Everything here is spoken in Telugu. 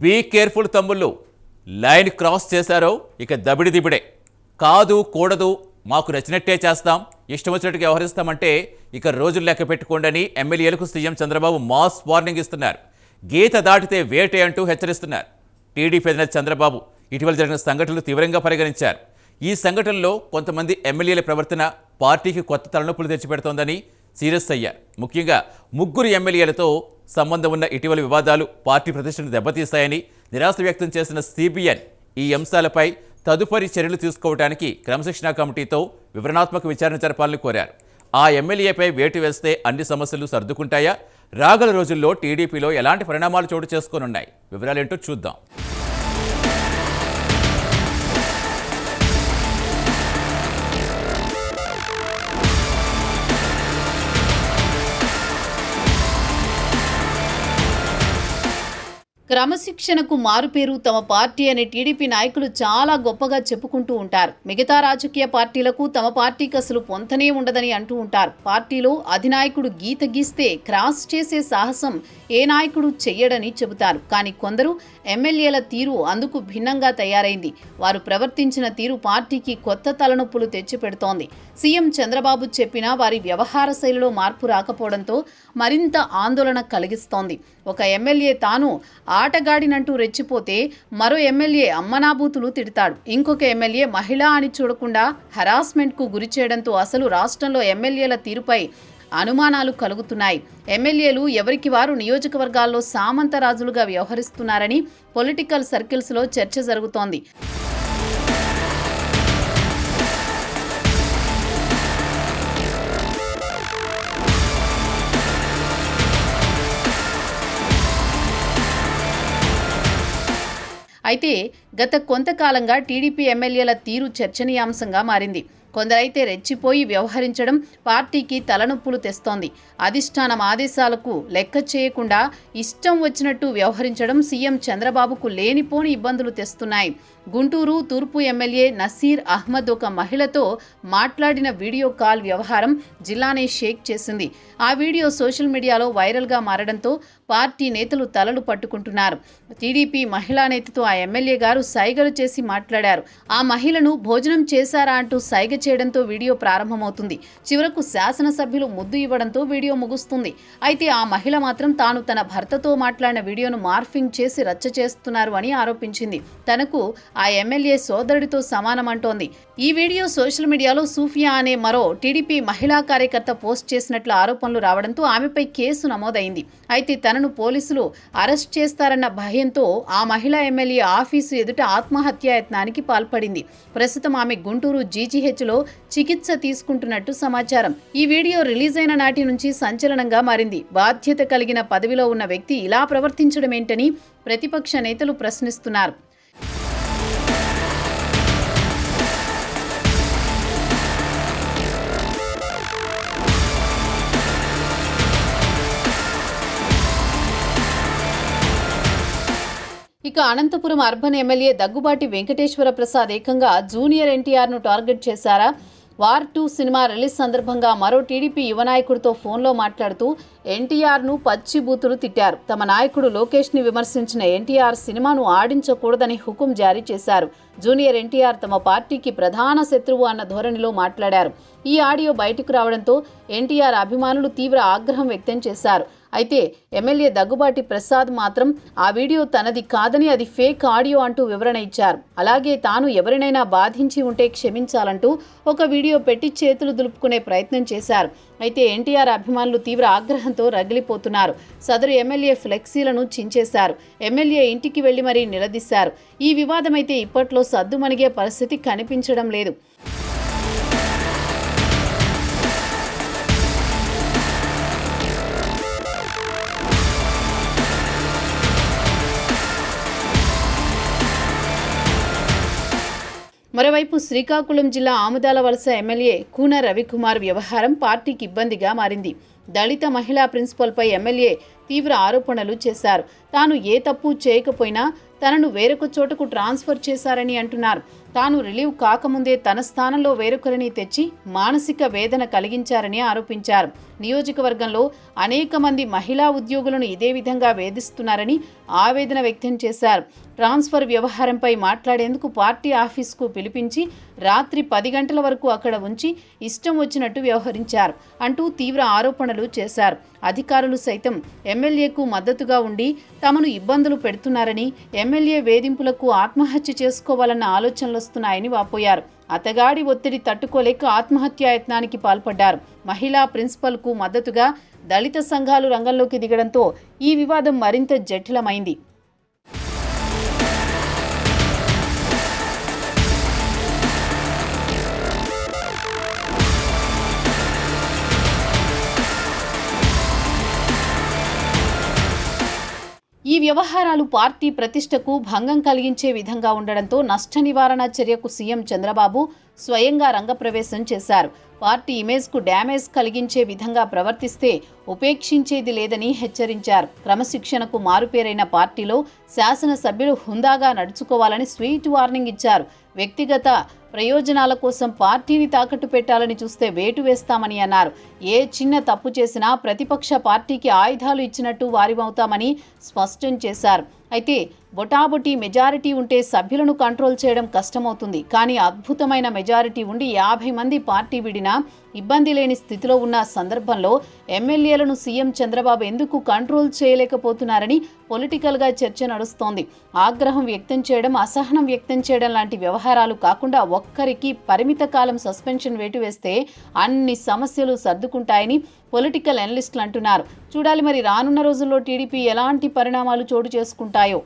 బీ కేర్ఫుల్ తమ్ముళ్ళు. లైన్ క్రాస్ చేశారో ఇక దబిడి దిబిడే. కాదు కూడదు, మాకు నచ్చినట్టే చేస్తాం, ఇష్టం వచ్చినట్టుగా వ్యవహరిస్తామంటే ఇక రోజులు లెక్క పెట్టుకోండి అని ఎమ్మెల్యేలకు సీఎం చంద్రబాబు మాస్ వార్నింగ్ ఇస్తున్నారు. గీత దాటితే వేటే అంటూ హెచ్చరిస్తున్నారు. టీడీపీ అధినేత చంద్రబాబు ఇటీవల జరిగిన సంఘటనలు తీవ్రంగా పరిగణించారు. ఈ సంఘటనలో కొంతమంది ఎమ్మెల్యేల ప్రవర్తన పార్టీకి కొత్త తలనొప్పులు తెచ్చిపెడుతోందని సీరియస్ అయ్యారు. ముఖ్యంగా ముగ్గురు ఎమ్మెల్యేలతో సంబంధం ఉన్న ఇటీవల వివాదాలు పార్టీ ప్రతిష్టను దెబ్బతీస్తాయని నిరాశ వ్యక్తం చేసిన సిబిఎన్ ఈ అంశాలపై తదుపరి చర్యలు తీసుకోవడానికి క్రమశిక్షణా కమిటీతో వివరణాత్మక విచారణ జరపాలని కోరారు. ఆ ఎమ్మెల్యేపై వేటు వేస్తే అన్ని సమస్యలు సర్దుకుంటాయా? రాగల రోజుల్లో టీడీపీలో ఎలాంటి పరిణామాలు చోటు చేసుకోనున్నాయి? వివరాలేంటో చూద్దాం. క్రమశిక్షణకు మారుపేరు తమ పార్టీ అని టీడీపీ నాయకులు చాలా గొప్పగా చెప్పుకుంటూ ఉంటారు. మిగతా రాజకీయ పార్టీలకు తమ పార్టీకి అసలు పొంతనే ఉండదని అంటూ ఉంటారు. పార్టీలో అధినాయకుడు గీత గీస్తే క్రాస్ చేసే సాహసం ఏ నాయకుడు చెయ్యడని చెబుతారు. కానీ కొందరు ఎమ్మెల్యేల తీరు అందుకు భిన్నంగా తయారైంది. వారు ప్రవర్తించిన తీరు పార్టీకి కొత్త తలనొప్పులు తెచ్చిపెడుతోంది. సీఎం చంద్రబాబు చెప్పినా వారి వ్యవహార శైలిలో మార్పు రాకపోవడంతో మరింత ఆందోళన కలిగిస్తోంది. ఒక ఎమ్మెల్యే తాను ఆటగాడినంటూ రెచ్చిపోతే మరో ఎమ్మెల్యే అమ్మనాబూతులు తిడతాడు. ఇంకొక ఎమ్మెల్యే మహిళ అని చూడకుండా హరాస్మెంట్కు గురి చేయడంతో అసలు రాష్ట్రంలో ఎమ్మెల్యేల తీరుపై అనుమానాలు కలుగుతున్నాయి. ఎమ్మెల్యేలు ఎవరికి వారు నియోజకవర్గాల్లో సామంతరాజులుగా వ్యవహరిస్తున్నారని పొలిటికల్ సర్కిల్స్లో చర్చ జరుగుతోంది. అయితే గత కొంతకాలంగా టీడీపీ ఎమ్మెల్యేల తీరు చర్చనీయాంశంగా మారింది. కొందరైతే రెచ్చిపోయి వ్యవహరించడం పార్టీకి తలనొప్పులు తెస్తోంది. అధిష్టానం ఆదేశాలకు లెక్క చేయకుండా ఇష్టం వచ్చినట్టు వ్యవహరించడం సీఎం చంద్రబాబుకు లేనిపోని ఇబ్బందులు తెస్తున్నాయి. గుంటూరు తూర్పు ఎమ్మెల్యే నసీర్ అహ్మద్ ఒక మహిళతో మాట్లాడిన వీడియో కాల్ వ్యవహారం జిల్లానే షేక్ చేసింది. ఆ వీడియో సోషల్ మీడియాలో వైరల్గా మారడంతో పార్టీ నేతలు తలలు పట్టుకుంటున్నారు. టీడీపీ మహిళా నేతతో ఆ ఎమ్మెల్యే గారు సైగలు చేసి మాట్లాడారు. ఆ మహిళను భోజనం చేశారా అంటూ సైగ చేయడంతో వీడియో ప్రారంభమవుతుంది. చివరకు శాసనసభ్యులు ముద్దు ఇవ్వడంతో వీడియో ముగుస్తుంది. అయితే ఆ మహిళ మాత్రం తాను తన భర్తతో మాట్లాడిన వీడియోను మార్ఫింగ్ చేసి రచ్చ చేస్తున్నారు అని ఆరోపించింది. తనకు ఆ ఎమ్మెల్యే సోదరుడితో సమానమంటోంది. ఈ వీడియో సోషల్ మీడియాలో సూఫియా అనే మరో టీడీపీ మహిళా కార్యకర్త పోస్ట్ చేసినట్లు ఆరోపణలు రావడంతో ఆమెపై కేసు నమోదైంది. అయితే తనను పోలీసులు అరెస్ట్ చేస్తారన్న భయంతో ఆ మహిళా ఎమ్మెల్యే ఆఫీసు ఎదుట ఆత్మహత్యాయత్నానికి పాల్పడింది. ప్రస్తుతం ఆమె గుంటూరు జీజీహెచ్లో చికిత్స తీసుకుంటున్నట్టు సమాచారం. ఈ వీడియో రిలీజ్ అయిన నాటి నుంచి సంచలనంగా మారింది. బాధ్యత కలిగిన పదవిలో ఉన్న వ్యక్తి ఇలా ప్రవర్తించడమేంటని ప్రతిపక్ష నేతలు ప్రశ్నిస్తున్నారు. ఇక అనంతపురం అర్బన్ ఎమ్మెల్యే దగ్గుబాటి వెంకటేశ్వర ప్రసాద్ ఏకంగా జూనియర్ ఎన్టీఆర్ను టార్గెట్ చేశారా? వార్ 2 సినిమా రిలీజ్ సందర్భంగా మరో టీడీపీ యువ నాయకుడితో ఫోన్లో మాట్లాడుతూ ఎన్టీఆర్ను పచ్చి బూతులు తిట్టారు. తమ నాయకుడు లోకేష్ని విమర్శించిన ఎన్టీఆర్ సినిమాను ఆడించకూడదని హుకుం జారీ చేశారు. జూనియర్ ఎన్టీఆర్ తమ పార్టీకి ప్రధాన శత్రువు అన్న ధోరణిలో మాట్లాడారు. ఈ ఆడియో బయటకు రావడంతో ఎన్టీఆర్ అభిమానులు తీవ్ర ఆగ్రహం వ్యక్తం చేశారు. అయితే ఎమ్మెల్యే దగ్గుబాటి ప్రసాద్ మాత్రం ఆ వీడియో తనది కాదని అది ఫేక్ ఆడియో అంటూ వివరణ ఇచ్చారు. అలాగే తాను ఎవరినైనా బాధించి ఉంటే క్షమించాలంటూ ఒక వీడియో పెట్టి చేతులు దులుపుకునే ప్రయత్నం చేశారు. అయితే ఎన్టీఆర్ అభిమానులు తీవ్ర ఆగ్రహంతో రగిలిపోతున్నారు. సదరు ఎమ్మెల్యే ఫ్లెక్సీలను చించేశారు. ఎమ్మెల్యే ఇంటికి వెళ్లి మరీ నిలదీశారు. ఈ వివాదమైతే ఇప్పట్లో సద్దుమణిగే పరిస్థితి కనిపించడం లేదు. మరోవైపు శ్రీకాకుళం జిల్లా ఆముదాల వలస ఎమ్మెల్యే కూన రవికుమార్ వ్యవహారం పార్టీకి ఇబ్బందిగా మారింది. దళిత మహిళా ప్రిన్సిపల్పై ఎమ్మెల్యే తీవ్ర ఆరోపణలు చేశారు. తాను ఏ తప్పు చేయకపోయినా తనను వేరొక చోటకు ట్రాన్స్ఫర్ చేశారని అంటున్నారు. తాను రిలీవ్ కాకముందే తన స్థానంలో వేరొకరిని తెచ్చి మానసిక వేదన కలిగించారని ఆరోపించారు. నియోజకవర్గంలో అనేక మంది మహిళా ఉద్యోగులను ఇదే విధంగా వేధిస్తున్నారని ఆవేదన వ్యక్తం చేశారు. ట్రాన్స్ఫర్ వ్యవహారంపై మాట్లాడేందుకు పార్టీ ఆఫీస్కు పిలిపించి రాత్రి 10 గంటల వరకు అక్కడ ఉంచి ఇష్టం వచ్చినట్టు వ్యవహరించారు అంటూ తీవ్ర ఆరోపణలు చేశారు. అధికారులు సైతం ఎమ్మెల్యేకు మద్దతుగా ఉండి తమను ఇబ్బందులు పెడుతున్నారని, ఎమ్మెల్యే వేధింపులకు ఆత్మహత్య చేసుకోవాలన్న ఆలోచనలొస్తున్నాయని వాపోయారు. అతగాడి ఒత్తిడి తట్టుకోలేక ఆత్మహత్యాయత్నానికి పాల్పడ్డారు. మహిళా ప్రిన్సిపల్కు మద్దతుగా దళిత సంఘాలు రంగంలోకి దిగడంతో ఈ వివాదం మరింత జటిలమైంది. ఈ వ్యవహారాలు పార్టీ ప్రతిష్టకు భంగం కలిగించే విధంగా ఉండడంతో నష్ట నివారణ చర్యకు సీఎం చంద్రబాబు స్వయంగా రంగప్రవేశం చేశారు. పార్టీ ఇమేజ్కు డ్యామేజ్ కలిగించే విధంగా ప్రవర్తిస్తే ఉపేక్షించేది లేదని హెచ్చరించారు. క్రమశిక్షణకు మారుపేరైన పార్టీలో శాసనసభ్యులు హుందాగా నడుచుకోవాలని స్వీట్ వార్నింగ్ ఇచ్చారు. వ్యక్తిగత ప్రయోజనాల కోసం పార్టీని తాకట్టు పెట్టాలని చూస్తే వేటు వేస్తామని అన్నారు. ఏ చిన్న తప్పు చేసినా ప్రతిపక్ష పార్టీకి ఆయుధాలు ఇచ్చినట్టు వారిమవుతామని స్పష్టం చేశారు. అయితే బొటాబొటీ మెజారిటీ ఉంటే సభ్యులను కంట్రోల్ చేయడం కష్టమవుతుంది. కానీ అద్భుతమైన మెజారిటీ ఉండి 50 మంది పార్టీ విడినా ఇబ్బంది లేని స్థితిలో ఉన్న సందర్భంలో ఎమ్మెల్యేలను సీఎం చంద్రబాబు ఎందుకు కంట్రోల్ చేయలేకపోతున్నారని పొలిటికల్గా చర్చ నడుస్తోంది. ఆగ్రహం వ్యక్తం చేయడం, అసహనం వ్యక్తం చేయడం లాంటి వ్యవహారాలు కాకుండా ఒక్కరికి పరిమిత కాలం సస్పెన్షన్ వేటు వేస్తే అన్ని సమస్యలు సర్దుకుంటాయని పొలిటికల్ అనలిస్టులు అంటున్నారు. చూడాలి మరి రానున్న రోజుల్లో టీడీపీ ఎలాంటి పరిణామాలు చోటు చేసుకుంటాయో.